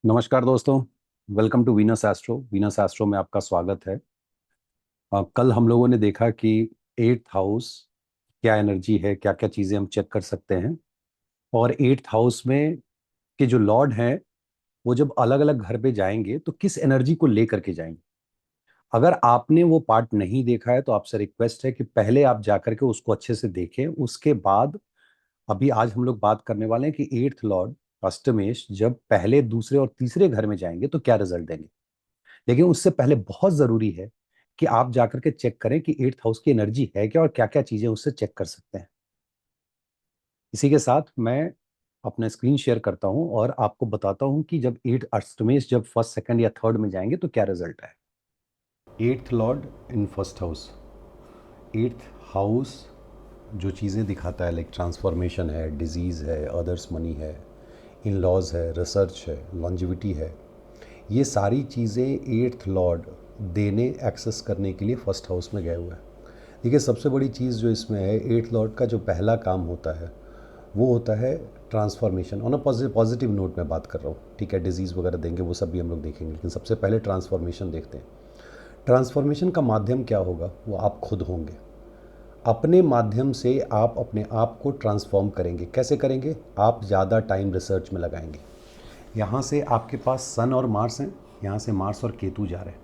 नमस्कार दोस्तों। Welcome to Venus Astro. Venus Astro में आपका स्वागत है। कल हम लोगों ने देखा कि एट्थ हाउस क्या एनर्जी है, क्या क्या चीज़ें हम चेक कर सकते हैं। और एट्थ हाउस में के जो लॉर्ड हैं वो जब अलग अलग घर पे जाएंगे तो किस एनर्जी को लेकर के जाएंगे। अगर आपने वो पार्ट नहीं देखा है तो आपसे रिक्वेस्ट है कि पहले आप जाकर के उसको अच्छे से देखें, उसके बाद अभी आज हम लोग बात करने वाले हैं कि एट्थ लॉर्ड अष्टमेश जब पहले, दूसरे और तीसरे घर में जाएंगे तो क्या रिजल्ट देंगे। लेकिन उससे पहले बहुत जरूरी है कि आप जाकर के चेक करें कि एट्थ हाउस की एनर्जी है क्या और क्या क्या चीजें उससे चेक कर सकते हैं। इसी के साथ मैं अपना स्क्रीन शेयर करता हूं और आपको बताता हूं कि जब एट अष्टमेश जब फर्स्ट, सेकंड या थर्ड में जाएंगे तो क्या रिजल्ट है। Eighth Lord in first house. Eighth house जो चीज़ें दिखाता है, लाइक ट्रांसफॉर्मेशन है, डिजीज़ है, अदर्स मनी है, इन लॉज है, रिसर्च है, लॉन्जिविटी है, ये सारी चीज़ें एट्थ लॉर्ड देने एक्सेस करने के लिए फर्स्ट हाउस में गए हुए हैं। देखिए, सबसे बड़ी चीज़ जो इसमें है, एट्थ लॉर्ड का जो पहला काम होता है वो होता है transformation. On a positive note में बात कर रहा हूँ, ठीक है। डिजीज़ वगैरह देंगे, वो सब भी हम लोग देखेंगे, लेकिन सबसे पहले ट्रांसफॉर्मेशन देखते हैं। ट्रांसफॉर्मेशन का माध्यम क्या होगा, वो आप खुद होंगे। अपने माध्यम से आप अपने आप को ट्रांसफॉर्म करेंगे। कैसे करेंगे? आप ज़्यादा टाइम रिसर्च में लगाएंगे। यहाँ से आपके पास सन और मार्स हैं, यहाँ से मार्स और केतु जा रहे हैं।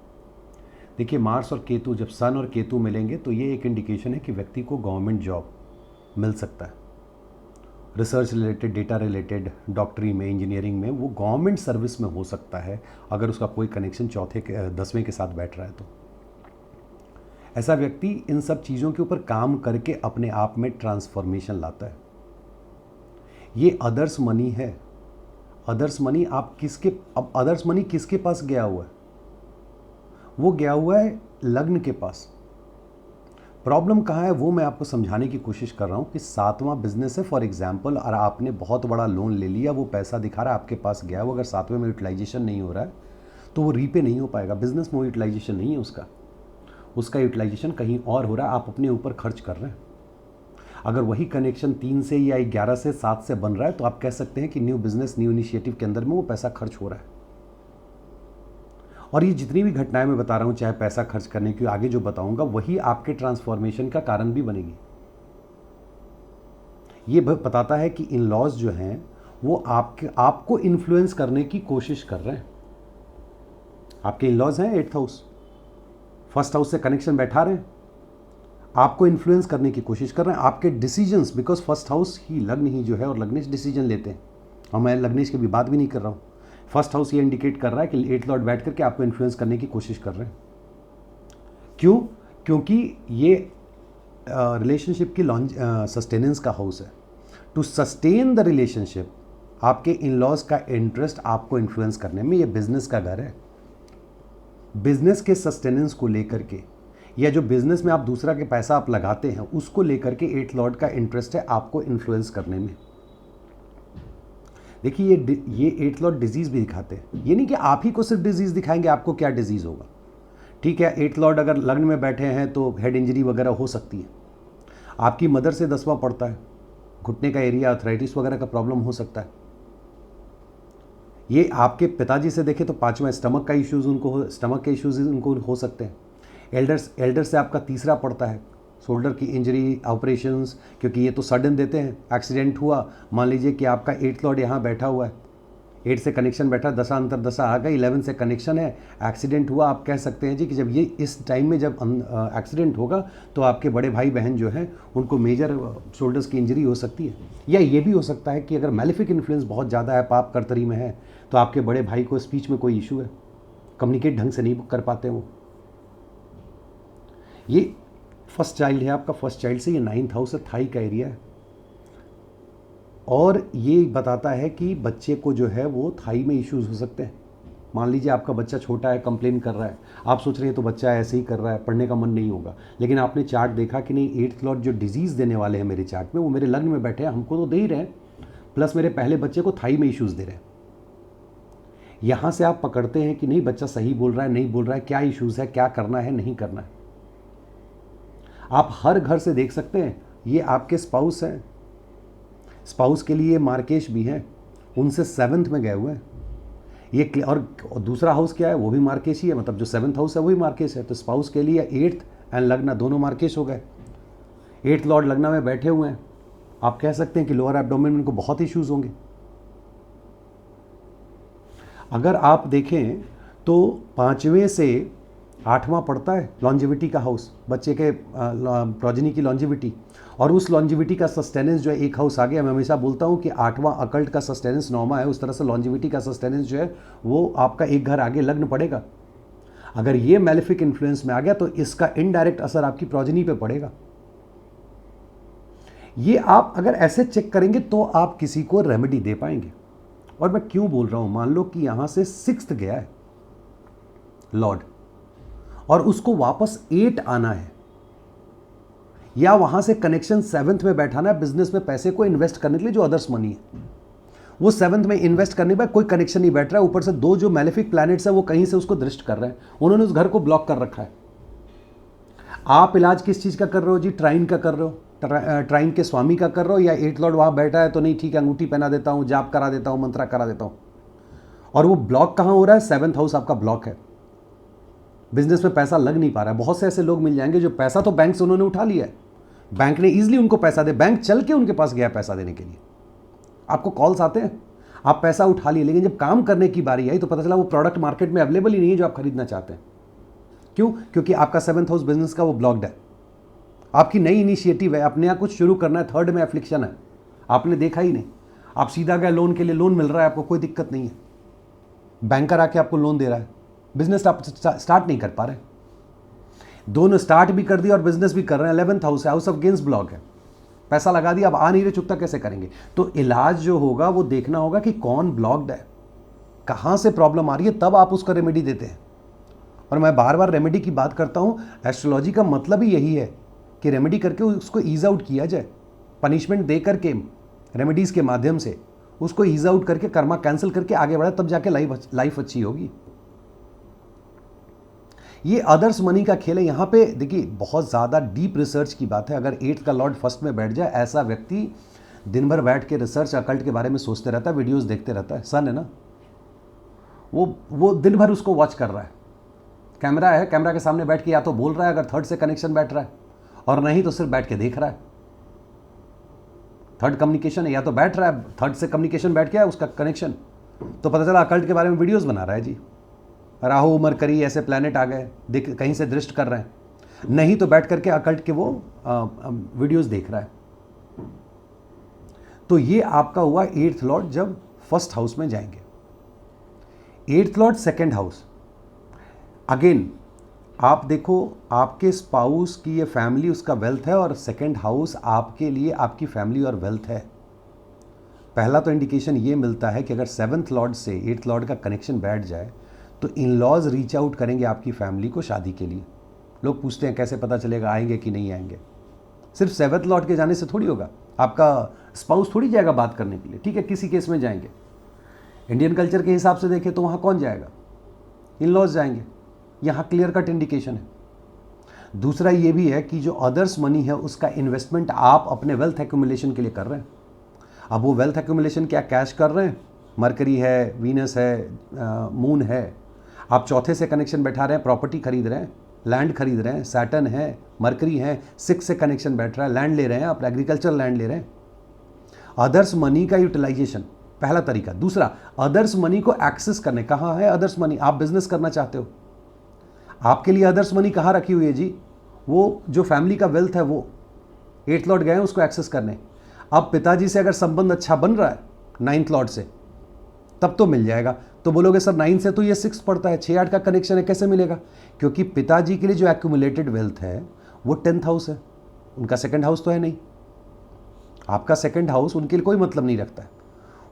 देखिए, मार्स और केतु जब सन और केतु मिलेंगे तो ये एक इंडिकेशन है कि व्यक्ति को गवर्नमेंट जॉब मिल सकता है। रिसर्च रिलेटेड, डेटा रिलेटेड, डॉक्टरी में, इंजीनियरिंग में, वो गवर्नमेंट सर्विस में हो सकता है अगर उसका कोई कनेक्शन चौथे के 10वें के साथ बैठ रहा है तो। ऐसा व्यक्ति इन सब चीज़ों के ऊपर काम करके अपने आप में ट्रांसफॉर्मेशन लाता है। ये अदर्स मनी है। अदर्स मनी आप किसके, अब अदर्स मनी किसके पास गया हुआ है? वो गया हुआ है लग्न के पास। प्रॉब्लम कहाँ है वो मैं आपको समझाने की कोशिश कर रहा हूँ कि सातवां बिजनेस है फॉर एग्जाम्पल, और आपने बहुत बड़ा लोन ले लिया, वो पैसा दिखा रहा है आपके पास गया, वो अगर सातवें में यूटिलाइजेशन नहीं हो रहा है तो वो रीपे नहीं हो पाएगा। बिजनेस में यूटिलाइजेशन नहीं है उसका, उसका यूटिलाइजेशन कहीं और हो रहा है, आप अपने ऊपर खर्च कर रहे हैं। अगर वही कनेक्शन 3 से या 11 से 7 से बन रहा है तो आप कह सकते हैं कि न्यू बिजनेस, न्यू इनिशिएटिव के अंदर में वो पैसा खर्च हो रहा है। और ये जितनी भी घटनाएं मैं बता रहा हूं, चाहे पैसा खर्च करने की, आगे जो बताऊंगा वही आपके ट्रांसफॉर्मेशन का कारण भी बनेगी। ये बताता है कि इन लॉज जो हैं वो आपको इन्फ्लुएंस करने की कोशिश कर रहे हैं। आपके इन लॉज हैं एट्थ हाउस, फर्स्ट हाउस से कनेक्शन बैठा रहे हैं, आपको इन्फ्लुएंस करने की कोशिश कर रहे हैं, आपके डिसीजंस, बिकॉज फर्स्ट हाउस ही लग्न ही जो है, और लग्नेश डिसीजन लेते हैं। और मैं लग्नेश की भी बात भी नहीं कर रहा हूँ। फर्स्ट हाउस ये इंडिकेट कर रहा है कि एट लॉर्ड बैठ करके आपको इन्फ्लुएंस करने की कोशिश कर रहे हैं। क्यों? क्योंकि ये रिलेशनशिप की सस्टेनेंस का हाउस है। टू सस्टेन द रिलेशनशिप, आपके इन लॉज का इंटरेस्ट आपको इन्फ्लुएंस करने में, ये बिजनेस का घर है। बिजनेस के सस्टेनेंस को लेकर के, या जो बिजनेस में आप दूसरा के पैसा आप लगाते हैं उसको लेकर के एट लॉर्ड का इंटरेस्ट है आपको इन्फ्लुएंस करने में। देखिए, ये एट लॉर्ड डिजीज भी दिखाते हैं। ये नहीं कि आप ही को सिर्फ डिजीज दिखाएंगे, आपको क्या डिजीज होगा। ठीक है, एट लॉर्ड अगर लग्न में बैठे हैं तो हेड इंजरी वगैरह हो सकती है। आपकी मदर से 10वां पड़ता है, घुटने का एरिया, अर्थराइटिस वगैरह का प्रॉब्लम हो सकता है। ये आपके पिताजी से देखें तो 5वां स्टमक का इश्यूज उनको, स्टमक के इश्यूज उनको हो सकते हैं। एल्डर से आपका 3रा पड़ता है, शोल्डर की इंजरी, ऑपरेशंस, क्योंकि ये तो सडन देते हैं। एक्सीडेंट हुआ, मान लीजिए कि आपका एट्थ लॉर्ड यहाँ बैठा हुआ है, 8 से कनेक्शन बैठा, दशा अंतर दशा आ गई, 11 से कनेक्शन है, एक्सीडेंट हुआ, आप कह सकते हैं जी कि जब ये इस टाइम में जब एक्सीडेंट होगा तो आपके बड़े भाई बहन जो हैं उनको मेजर शोल्डर्स की इंजरी हो सकती है। या ये भी हो सकता है कि अगर मैलिफिक इन्फ्लुएंस बहुत ज़्यादा है, पाप कर्तरी में है, तो आपके बड़े भाई को स्पीच में कोई इशू है, कम्युनिकेट ढंग से नहीं कर पाते वो। ये फर्स्ट चाइल्ड है आपका, फर्स्ट चाइल्ड से ये 9th हाउस है, थाई का एरिया है। और ये बताता है कि बच्चे को जो है वो थाई में इश्यूज हो सकते हैं। मान लीजिए आपका बच्चा छोटा है, कंप्लेन कर रहा है, आप सोच रहे हैं तो बच्चा ऐसे ही कर रहा है, पढ़ने का मन नहीं होगा, लेकिन आपने चार्ट देखा कि नहीं, एट्थ लॉर्ड जो डिजीज़ देने वाले हैं मेरे चार्ट में, वो मेरे लग्न में बैठे हैं, हमको तो दे ही रहे हैं, प्लस मेरे पहले बच्चे को थाई में इश्यूज़ दे रहे हैं। यहाँ से आप पकड़ते हैं कि नहीं, बच्चा सही बोल रहा है, नहीं बोल रहा है, क्या इश्यूज़ है, क्या करना है, नहीं करना है। आप हर घर से देख सकते हैं। ये आपके स्पाउस हैं, स्पाउस के लिए मार्केश भी हैं, उनसे 7th में गए हुए हैं। और दूसरा हाउस क्या है, वो भी मार्केश ही है, मतलब जो 7th हाउस है वही मार्केश है। तो स्पाउस के लिए 8th एंड लग्न दोनों मार्केश हो गए। 8th लॉर्ड लग्न में बैठे हुए हैं, आप कह सकते हैं कि लोअर एब्डोमेन में इनको बहुत इश्यूज होंगे। अगर आप देखें तो 5वें से 8वां पड़ता है लॉन्जिविटी का हाउस, बच्चे के प्रोजेनी की लॉन्जिविटी, और उस लॉन्जिविटी का सस्टेनेंस जो है एक हाउस आ गया। मैं हमेशा बोलता हूँ कि 8वां अकल्ट का सस्टेनेंस 9वां है, उस तरह से लॉन्जिविटी का सस्टेनेंस जो है वो आपका एक घर आगे लग्न पड़ेगा। अगर ये मैलेफिक इन्फ्लुएंस में आ गया तो इसका इनडायरेक्ट असर आपकी प्रोजेनी पे पड़ेगा। ये आप अगर ऐसे चेक करेंगे तो आप किसी को रेमेडी दे पाएंगे। और मैं क्यों बोल रहा हूं, मान लो कि यहां से 6th गया है लॉर्ड और उसको वापस 8 आना है, या वहां से कनेक्शन 7th में बैठाना है बिजनेस में पैसे को इन्वेस्ट करने के लिए जो अदर्स मनी है, वो 7th में इन्वेस्ट करने पर कोई कनेक्शन नहीं बैठ रहा है। ऊपर से 2 जो मैलेफिक प्लैनेट्स है वो कहीं से उसको दृष्ट कर रहे हैं, उन्होंने उस घर को ब्लॉक कर रखा है। आप इलाज किस चीज का कर रहे हो जी? ट्राइन का कर रहे हो, ट्राइन के स्वामी का कर रहे हो, या 8th लॉर्ड वहां बैठा है तो नहीं ठीक है अंगूठी पहना देता हूं, जाप करा देता हूं, मंत्रा करा देता हूं। और वो ब्लॉक कहां हो रहा है? 7th हाउस आपका ब्लॉक है, बिजनेस में पैसा लग नहीं पा रहा है। बहुत से ऐसे लोग मिल जाएंगे जो पैसा तो बैंक से उन्होंने उठा लिया है, बैंक ने इजीली उनको पैसा दे, बैंक चल के उनके पास गया पैसा देने के लिए। आपको कॉल्स आते हैं, आप पैसा उठा लिए, लेकिन जब काम करने की बारी आई तो पता चला वो प्रोडक्ट मार्केट में अवेलेबल ही नहीं है जो आप खरीदना चाहते हैं। क्यों? क्योंकि आपका 7th हाउस बिजनेस का वो ब्लॉक्ड है। आपकी नई इनिशिएटिव है, अपने यहाँ कुछ शुरू करना है, 3rd में एफ्लिक्शन है, आपने देखा ही नहीं, आप सीधा गए लोन के लिए, लोन मिल रहा है आपको, कोई दिक्कत नहीं है, बैंकर आके आपको लोन दे रहा है, बिजनेस आप स्टार्ट नहीं कर पा रहे। दोनों स्टार्ट भी कर दिया और बिजनेस भी कर रहे हैं, 11th हाउस है, हाउस ऑफ गेन्स ब्लॉक है, पैसा लगा दिया, अब आ नहीं रहे, चुकता कैसे करेंगे? तो इलाज जो होगा वो देखना होगा कि कौन ब्लॉक्ड है, कहाँ से प्रॉब्लम आ रही है, तब आप उसका रेमेडी देते हैं। और मैं बार बार रेमेडी की बात करता हूँ, एस्ट्रोलॉजी का मतलब ही यही है कि रेमेडी करके उसको ईज आउट किया जाए, पनिशमेंट दे करके रेमेडीज के माध्यम से उसको ईज आउट करके कर्मा कैंसिल करके आगे बढ़ा, तब जाके लाइफ अच्छी होगी। ये अदर्स मनी का खेल है। यहाँ पे देखिए बहुत ज़्यादा डीप रिसर्च की बात है। अगर 8th का लॉर्ड फर्स्ट में बैठ जाए, ऐसा व्यक्ति दिन भर बैठ के रिसर्च अकल्ट के बारे में सोचते रहता है, वीडियोस देखते रहता है। सन है ना, वो दिन भर उसको वॉच कर रहा है, कैमरा है, कैमरा के सामने बैठ के या तो बोल रहा है अगर 3rd से कनेक्शन बैठ रहा है, और नहीं तो सिर्फ बैठ के देख रहा है। 3rd कम्युनिकेशन है, या तो बैठ रहा है, 3rd से कम्युनिकेशन बैठ गया उसका कनेक्शन, तो पता चला अकल्ट के बारे में वीडियोस बना रहा है जी, राहु मरकरी ऐसे प्लैनेट आ गए, देख कहीं से दृष्ट कर रहे हैं, नहीं तो बैठ करके अकल्ट के वो वीडियोस देख रहा है। तो ये आपका हुआ 8th लॉर्ड जब 1st हाउस में जाएंगे। 8th Lord 2nd house, again आप देखो आपके स्पाउस की ये फैमिली उसका वेल्थ है, और 2nd हाउस आपके लिए आपकी फैमिली और वेल्थ है। पहला तो इंडिकेशन ये मिलता है कि अगर 7th लॉर्ड से 8th लॉर्ड का कनेक्शन बैठ जाए तो इन लॉज रीच आउट करेंगे आपकी फैमिली को शादी के लिए। लोग पूछते हैं कैसे पता चलेगा आएंगे कि नहीं आएंगे? सिर्फ 7th लॉर्ड के जाने से थोड़ी होगा, आपका स्पाउस थोड़ी जाएगा बात करने के लिए, ठीक है, किसी केस में जाएंगे। इंडियन कल्चर के हिसाब से देखें तो वहाँ कौन जाएगा? इन लॉज जाएंगे, यहाँ क्लियर कट इंडिकेशन है। दूसरा ये भी है कि जो अदर्स मनी है उसका इन्वेस्टमेंट आप अपने वेल्थ एक्यूमुलेशन के लिए कर रहे हैं। अब वो वेल्थ एक्यूमुलेशन क्या कैश कर रहे हैं? मरकरी है, वीनस है, मून है, आप 4th से कनेक्शन बैठा रहे हैं, प्रॉपर्टी खरीद रहे हैं, लैंड खरीद रहे हैं, सैटर्न है, मरकरी है, 6 से कनेक्शन बैठ रहा है, लैंड ले रहे हैं, आप एग्रीकल्चर लैंड ले रहे हैं। अदर्स मनी का यूटिलाइजेशन पहला तरीका। दूसरा, अदर्स मनी को एक्सेस करने, कहाँ है अदर्स मनी? आप बिजनेस करना चाहते हो, आपके लिए अदर्स मनी कहाँ रखी हुई है जी? वो जो फैमिली का वेल्थ है वो 8th लॉर्ड गए हैं उसको एक्सेस करने। अब पिताजी से अगर संबंध अच्छा बन रहा है 9th लॉर्ड से, तब तो मिल जाएगा। तो बोलोगे सर 9 से तो ये 6 पड़ता है, 6-8 का कनेक्शन है, कैसे मिलेगा? क्योंकि पिताजी के लिए जो एक्यूमुलेटेड वेल्थ है वो 10th हाउस है, उनका 2nd हाउस तो है नहीं। आपका 2nd हाउस उनके लिए कोई मतलब नहीं रखता है।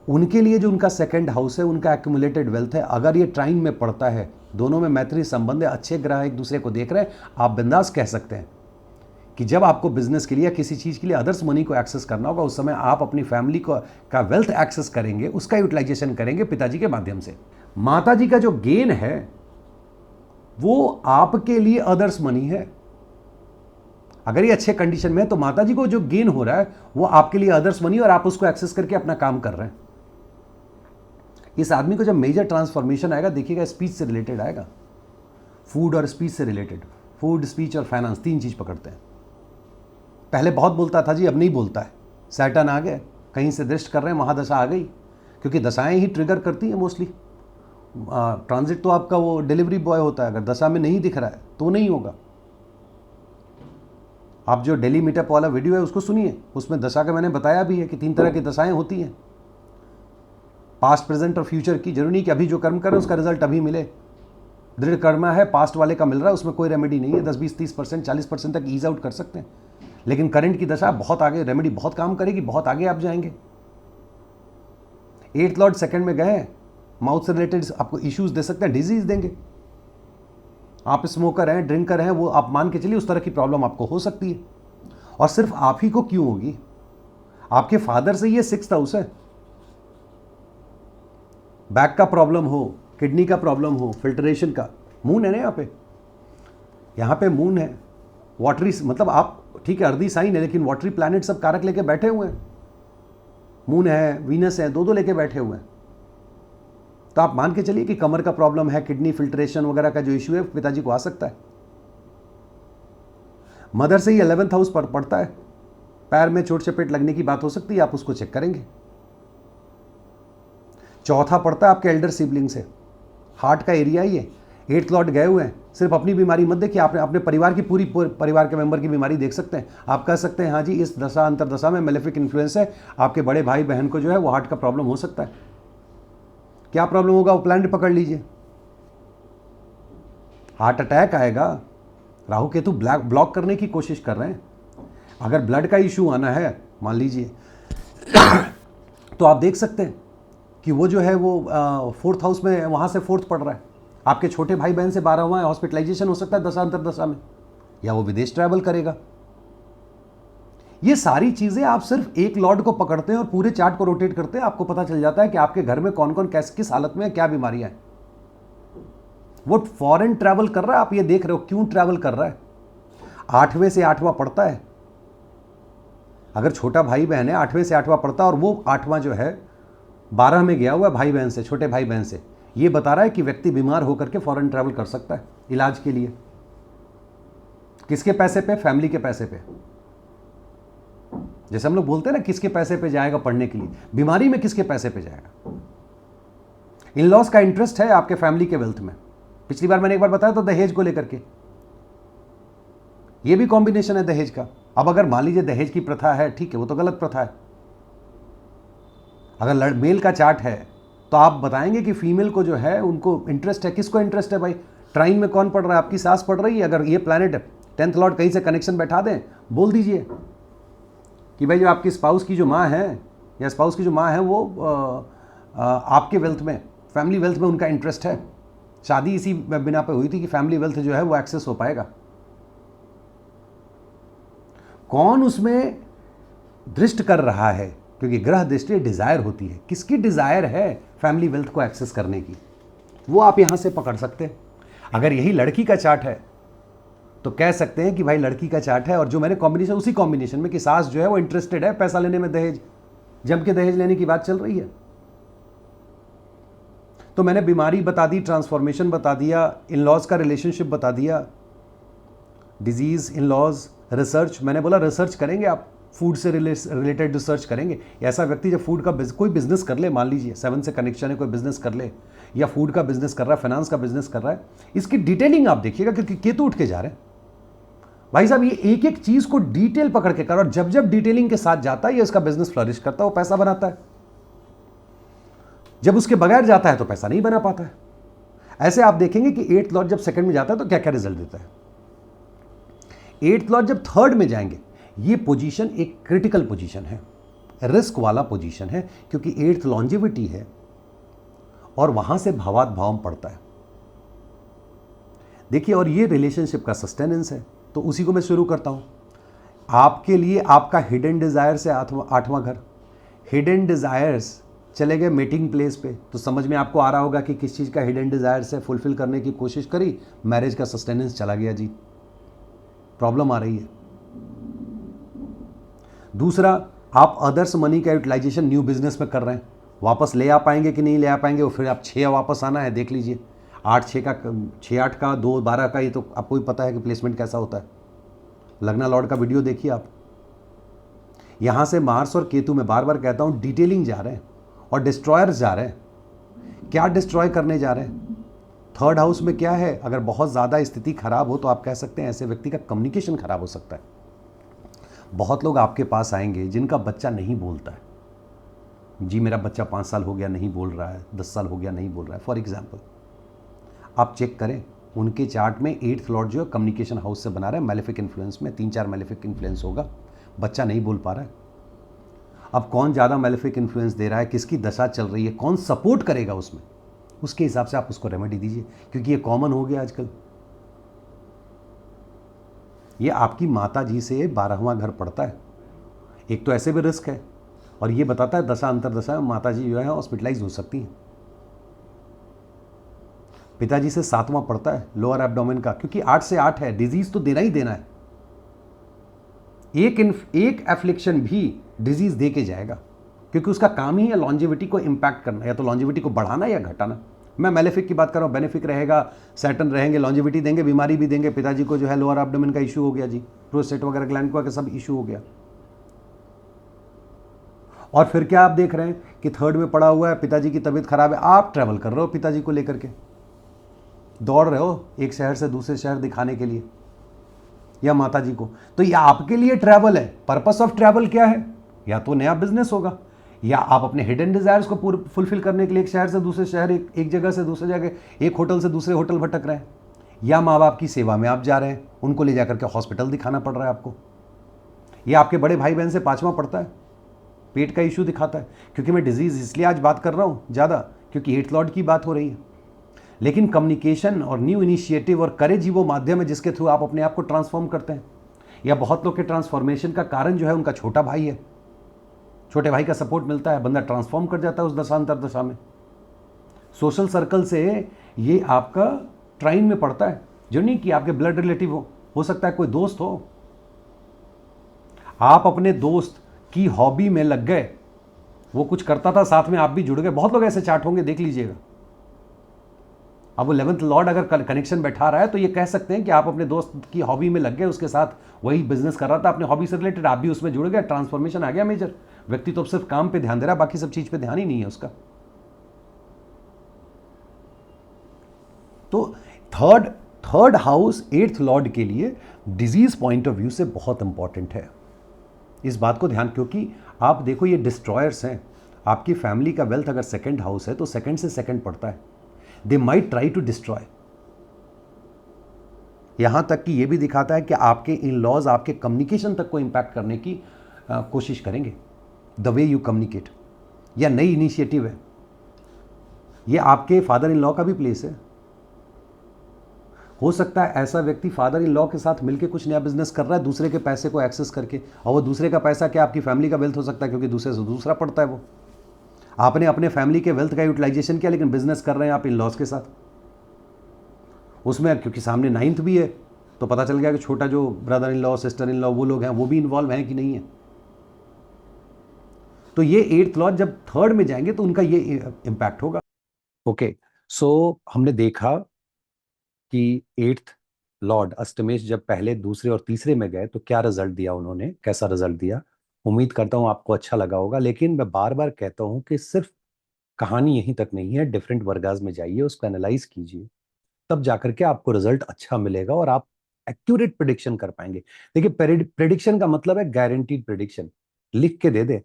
उनके लिए जो उनका 2nd हाउस है, उनका एक्यूमुलेटेड वेल्थ है, अगर ये ट्राइन में पड़ता है, दोनों में मैत्री संबंध है, अच्छे ग्रह एक दूसरे को देख रहे हैं, आप बिंदास कह सकते हैं कि जब आपको बिजनेस के लिए या किसी चीज़ के लिए अदर्स मनी को एक्सेस करना होगा, उस समय आप अपनी फैमिली को का वेल्थ एक्सेस करेंगे, उसका यूटिलाइजेशन करेंगे पिताजी के माध्यम से। माता जी का जो गेन है वो आपके लिए अदर्स मनी है। अगर ये अच्छे कंडीशन में है तो माता जी को जो गेन हो रहा है वो आपके लिए अदर्स मनी, और आप उसको एक्सेस करके अपना काम कर रहे हैं। इस आदमी को जब मेजर ट्रांसफॉर्मेशन आएगा, देखिएगा स्पीच से रिलेटेड आएगा, फूड और स्पीच से रिलेटेड। फूड, स्पीच और फाइनेंस, 3 चीज़ पकड़ते हैं। पहले बहुत बोलता था जी, अब नहीं बोलता है। सैटर्न आ गए, कहीं से दृष्ट कर रहे हैं, महादशा आ गई, क्योंकि दशाएं ही ट्रिगर करती हैं मोस्टली। ट्रांजिट तो आपका वो डिलीवरी बॉय होता है, अगर दशा में नहीं दिख रहा है तो नहीं होगा। आप जो डेली मीटअप वाला वीडियो है उसको सुनिए, उसमें दशा का मैंने बताया भी है कि 3 तरह की दशाएं होती हैं, पास्ट, प्रेजेंट और फ्यूचर की। जरूरी नहीं कि अभी जो कर्म करें उसका रिजल्ट अभी मिले। दृढ़ कर्म है, पास्ट वाले का मिल रहा है, उसमें कोई रेमेडी नहीं है। 10, 20, 30%, 40% तक ईज आउट कर सकते हैं, लेकिन करंट की दशा बहुत आगे, रेमेडी बहुत काम करेगी, बहुत आगे आप जाएंगे। 8th लॉर्ड सेकंड में गए, माउथ से रिलेटेड आपको इश्यूज दे सकते हैं, डिजीज देंगे। आप स्मोकर हैं, ड्रिंकर हैं, वो आप मान के चलिए उस तरह की प्रॉब्लम आपको हो सकती है। और सिर्फ आप ही को क्यों होगी, आपके फादर से ये 6th हाउस है। बैक का प्रॉब्लम हो, किडनी का प्रॉब्लम हो, फिल्ट्रेशन का, मून है ना यहाँ पे मून है, वाटरी, मतलब आप ठीक है अर्दी साइन है, लेकिन वाटरी प्लैनेट सब कारक लेके बैठे हुए हैं। मून है, वीनस है, दो लेके बैठे हुए हैं। तो आप मान के चलिए कि कमर का प्रॉब्लम है, किडनी फिल्ट्रेशन वगैरह का जो इश्यू है पिताजी को आ सकता है। मदर से ही 11th हाउस पर पड़ता है, पैर में चोट चपेट लगने की बात हो सकती है, आप उसको चेक करेंगे। चौथा पड़ता है आपके एल्डर सिबलिंग से, हार्ट का एरिया ही है। 8th लॉर्ड गए हुए हैं, सिर्फ अपनी बीमारी मत देखिए, आपने अपने परिवार की पूरी परिवार के मेंबर की बीमारी देख सकते हैं। आप कह सकते हैं हाँ जी इस दशा अंतरदशा में मेलेफिक इन्फ्लुएंस है, आपके बड़े भाई बहन को जो है वो हार्ट का प्रॉब्लम हो सकता है। क्या प्रॉब्लम होगा, वो प्लैनेट पकड़ लीजिए, हार्ट अटैक आएगा। राहु केतु ब्लॉक करने की कोशिश कर रहे हैं। अगर ब्लड का इशू आना है मान लीजिए तो आप देख सकते हैं कि वो जो है वो 4th हाउस में, वहाँ से 4th पड़ रहा है। आपके छोटे भाई बहन से 12वां है, हॉस्पिटलाइजेशन हो सकता है दशा अंतरदशा में, या वो विदेश ट्रैवल करेगा। ये सारी चीज़ें आप सिर्फ एक लॉर्ड को पकड़ते हैं और पूरे चार्ट को रोटेट करते हैं, आपको पता चल जाता है कि आपके घर में कौन कौन कैसे किस हालत में है, क्या बीमारियां हैं। वो फॉरेन ट्रैवल कर रहा है, आप ये देख रहे हो क्यों ट्रैवल कर रहा है। 8वें से 8वां पड़ता है, अगर छोटा भाई बहन है 8वें से 8वां पड़ता है, और वो 8वां जो है 12 में गया हुआ भाई बहन से, छोटे भाई बहन से, ये बता रहा है कि व्यक्ति बीमार होकर के फॉरेन ट्रैवल कर सकता है इलाज के लिए। किसके पैसे पे, फैमिली के पैसे पे। जैसे हम लोग बोलते हैं ना किसके पैसे पे जाएगा पढ़ने के लिए, बीमारी में किसके पैसे पे जाएगा। इन लॉस का इंटरेस्ट है आपके फैमिली के वेल्थ में। पिछली बार मैंने एक बार बताया तो दहेज को लेकर के, ये भी कॉम्बिनेशन है दहेज का। अब अगर मान लीजिए दहेज की प्रथा है, ठीक है, वो तो गलत प्रथा है। अगर मेल का चार्ट है तो आप बताएंगे कि फीमेल को जो है उनको इंटरेस्ट है। किसको इंटरेस्ट है भाई, ट्राइन में कौन पढ़ रहा है, आपकी सास पढ़ रही है। अगर ये प्लैनेट 10th लॉर्ड कहीं से कनेक्शन बैठा दें, बोल दीजिए कि भाई जो आपकी स्पाउस की जो माँ है या स्पाउस की जो माँ है वो आपके वेल्थ में, फैमिली वेल्थ में उनका इंटरेस्ट है। शादी इसी बिना पे हुई थी कि फैमिली वेल्थ जो है वो एक्सेस हो पाएगा। कौन उसमें दृष्ट कर रहा है, क्योंकि ग्रह दृष्टि डिजायर होती है। किसकी डिजायर है फैमिली वेल्थ को एक्सेस करने की, वो आप यहां से पकड़ सकते हैं। अगर यही लड़की का चार्ट है तो कह सकते हैं कि भाई लड़की का चार्ट है, और जो मैंने कॉम्बिनेशन, उसी कॉम्बिनेशन में कि सास जो है वो इंटरेस्टेड है पैसा लेने में, दहेज, जम के दहेज लेने की बात चल रही है। तो मैंने बीमारी बता दी, ट्रांसफॉर्मेशन बता दिया, इन लॉज का रिलेशनशिप बता दिया, डिजीज, इन लॉज, रिसर्च। मैंने बोला रिसर्च करेंगे आप, फूड से रिलेटेड रिसर्च करेंगे। ऐसा व्यक्ति जब फूड का कोई बिजनेस कर ले, मान लीजिए 7 से कनेक्शन है, कोई बिजनेस कर ले, या फूड का बिजनेस कर रहा है, फाइनेंस का बिजनेस कर रहा है, इसकी डिटेलिंग आप देखिएगा, क्योंकि केतु उठ के जा रहे हैं भाई साहब। ये एक एक चीज को डिटेल पकड़ के कर, और जब जब डिटेलिंग के साथ जाता है ये इसका बिजनेस फ्लरिश करता है, वो पैसा बनाता है। जब उसके बगैर जाता है तो पैसा नहीं बना पाता है। ऐसे आप देखेंगे कि 8th लॉर्ड जब सेकंड में जाता है तो क्या क्या रिजल्ट देता है। 8th लॉर्ड जब 3rd में जाएंगे, ये पोजीशन एक क्रिटिकल पोजीशन है, रिस्क वाला पोजीशन है, क्योंकि 8th लॉन्जेविटी है और वहां से भावात भाव पड़ता है। देखिए, और ये रिलेशनशिप का सस्टेनेंस है, तो उसी को मैं शुरू करता हूं आपके लिए। आपका हिडन डिजायर से 8वां घर, हिडन डिजायर्स चले गए मीटिंग प्लेस पे, तो समझ में आपको आ रहा होगा कि किस चीज का हिडन डिजायर से फुलफिल करने की कोशिश करी, मैरिज का सस्टेनेंस चला गया जी, प्रॉब्लम आ रही है। दूसरा, आप अदर्स मनी का यूटिलाइजेशन न्यू बिजनेस में कर रहे हैं, वापस ले आ पाएंगे कि नहीं ले आ पाएंगे, और फिर आप 6 वापस आना है, देख लीजिए। 6 8 का 2 12 का, ये तो आपको ही पता है कि प्लेसमेंट कैसा होता है। लग्ना लॉर्ड का वीडियो देखिए आप। यहाँ से मार्स और केतु, में बार बार कहता हूँ, डिटेलिंग जा रहे हैं और डिस्ट्रॉयर्स जा रहे हैं। क्या डिस्ट्रॉय करने जा रहे हैं? थर्ड हाउस में क्या है? अगर बहुत ज़्यादा स्थिति खराब हो तो आप कह सकते हैं ऐसे व्यक्ति का कम्युनिकेशन खराब हो सकता है। बहुत लोग आपके पास आएंगे जिनका बच्चा नहीं बोलता है। जी मेरा बच्चा 5 साल हो गया नहीं बोल रहा है, 10 साल हो गया नहीं बोल रहा है, फॉर एग्जाम्पल। आप चेक करें उनके चार्ट में 8th लॉर्ड जो है कम्युनिकेशन हाउस से बना रहा है, मैलेफिक इन्फ्लुएंस में 3-4 मैलेफिक इन्फ्लुएंस होगा, बच्चा नहीं बोल पा रहा है। अब कौन ज़्यादा मैलेफिक इन्फ्लुएंस दे रहा है, किसकी दशा चल रही है, कौन सपोर्ट करेगा उसमें, उसके हिसाब से आप उसको रेमेडी दीजिए, क्योंकि ये कॉमन हो गया आजकल। ये आपकी माता जी से 12वां घर पड़ता है। एक तो ऐसे भी रिस्क है, और ये बताता है दशा अंतरदशा में माता जी जो है हॉस्पिटलाइज हो सकती हैं। पिताजी से 7वां पड़ता है लोअर एब्डोमेन का, क्योंकि 8 से 8 है, डिजीज तो देना ही देना है। एक एफ्लिक्शन भी डिजीज दे के जाएगा, क्योंकि उसका काम ही है लॉन्जेविटी को इंपैक्ट करना, या तो लॉन्जेविटी को बढ़ाना या घटाना। मैं मैलेफिक की बात कर रहा हूँ, बेनिफिक रहेगा, सैटर्न रहेंगे, लॉन्जेविटी देंगे, बीमारी भी देंगे। पिताजी को जो है लोअर एब्डोमेन का इशू हो गया जी, प्रोस्टेट वगैरह ग्लैंड का सब इशू हो गया। और फिर क्या आप देख रहे हैं कि थर्ड में पड़ा हुआ है, पिताजी की तबीयत खराब है, आप ट्रैवल कर रहे हो पिताजी को लेकर के, दौड़ रहे हो एक शहर से दूसरे शहर दिखाने के लिए, या माता जी को। तो ये आपके लिए ट्रैवल है। पर्पस ऑफ ट्रैवल क्या है? या तो नया बिजनेस होगा, या आप अपने हिडन डिजायर्स को पूरा फुलफिल करने के लिए एक शहर से दूसरे शहर, एक जगह से दूसरे जगह, एक होटल से दूसरे होटल भटक रहे हैं, या माँ बाप की सेवा में आप जा रहे हैं, उनको ले जाकर के हॉस्पिटल दिखाना पड़ रहा है आपको। या आपके बड़े भाई बहन से 5वां पड़ता है, पेट का इशू दिखाता है। क्योंकि मैं डिजीज इसलिए आज बात कर रहा हूँ ज़्यादा, क्योंकि 8th लॉर्ड की बात हो रही है। लेकिन कम्युनिकेशन और न्यू इनिशिएटिव और करेज ही वो माध्यम है जिसके थ्रू आप अपने आप को ट्रांसफॉर्म करते हैं। या बहुत लोग के ट्रांसफॉर्मेशन का कारण जो है उनका छोटा भाई है, छोटे भाई का सपोर्ट मिलता है, बंदा ट्रांसफॉर्म कर जाता है उस दशांतर दशा में। सोशल सर्कल से ये आपका ट्राइन में पड़ता है, जो नहीं कि आपके ब्लड रिलेटिव हो सकता है कोई दोस्त हो, आप अपने दोस्त की हॉबी में लग गए, वो कुछ करता था साथ में आप भी जुड़ गए। बहुत लोग ऐसे चार्ट होंगे, देख लीजिएगा। अब वो 11th लॉर्ड अगर कनेक्शन बैठा रहा है तो ये कह सकते हैं कि आप अपने दोस्त की हॉबी में लग गए, उसके साथ वही बिजनेस कर रहा था अपनी हॉबी से रिलेटेड, आप भी उसमें जुड़ गए, ट्रांसफॉर्मेशन आ गया मेजर। व्यक्ति तो अब सिर्फ काम पे ध्यान दे रहा है, बाकी सब चीज पे ध्यान ही नहीं है उसका। तो थर्ड हाउस 8th लॉर्ड के लिए डिजीज पॉइंट ऑफ व्यू से बहुत इंपॉर्टेंट है। इस बात को ध्यान, क्योंकि आप देखो ये डिस्ट्रॉयर्स हैं। आपकी फैमिली का वेल्थ अगर सेकंड हाउस है तो सेकंड से सेकंड पड़ता है, they might try to destroy. यहां तक कि यह भी दिखाता है कि आपके इन लॉज आपके कम्युनिकेशन तक को इंपैक्ट करने की कोशिश करेंगे, द वे यू कम्युनिकेट। या नई इनिशिएटिव है, यह आपके फादर इन लॉ का भी प्लेस है। हो सकता है ऐसा व्यक्ति फादर इन लॉ के साथ मिलकर कुछ नया बिजनेस कर रहा है, दूसरे के पैसे को एक्सेस करके, और वो दूसरे का पैसा क्या आपकी फैमिली का वेल्थ हो सकता है, क्योंकि दूसरे से दूसरा पड़ता है वो। आपने अपने फैमिली के वेल्थ का यूटिलाइजेशन किया, लेकिन बिजनेस कर रहे हैं आप इन लॉज के साथ। उसमें क्योंकि सामने 9th भी है, तो पता चल गया कि छोटा जो brother in law sister in law वो लोग हैं, वो भी इन्वॉल्व हैं कि नहीं है। तो ये 8th लॉ जब थर्ड में जाएंगे तो उनका ये इंपैक्ट होगा। ओके, सो हमने देखा कि 8th लॉर्ड अष्टमेश जब पहले दूसरे और तीसरे में गए तो क्या रिजल्ट दिया उन्होंने, कैसा रिजल्ट दिया। उम्मीद करता हूं आपको अच्छा लगा होगा। लेकिन मैं बार बार कहता हूं कि सिर्फ कहानी यहीं तक नहीं है, डिफरेंट वर्गास में जाइए, उसको एनालाइज कीजिए, तब जाकर के आपको रिजल्ट अच्छा मिलेगा और आप एक्यूरेट प्रिडिक्शन कर पाएंगे। देखिए, प्रिडिक्शन का मतलब है गारंटीड प्रिडिक्शन। लिख के दे दे,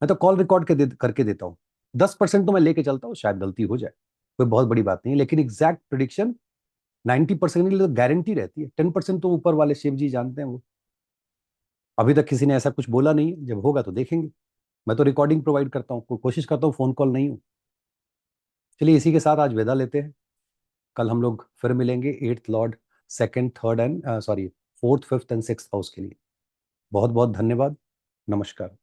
मैं तो कॉल रिकॉर्ड करके देता हूँ। 10% तो मैं लेके चलता हूँ, शायद गलती हो जाए, कोई बहुत बड़ी बात नहीं है, लेकिन एग्जैक्ट प्रिडिक्शन 90% के लिए तो गारंटी रहती है। 10% तो ऊपर वाले शिव जी जानते हैं वो। अभी तक किसी ने ऐसा कुछ बोला नहीं है, जब होगा तो देखेंगे। मैं तो रिकॉर्डिंग प्रोवाइड करता हूँ, कोशिश करता हूँ फोन कॉल नहीं हूँ। चलिए इसी के साथ आज विदा लेते हैं। कल हम लोग फिर मिलेंगे 8th Lord second third and 4th 5th and 6th house के लिए। बहुत बहुत धन्यवाद। नमस्कार।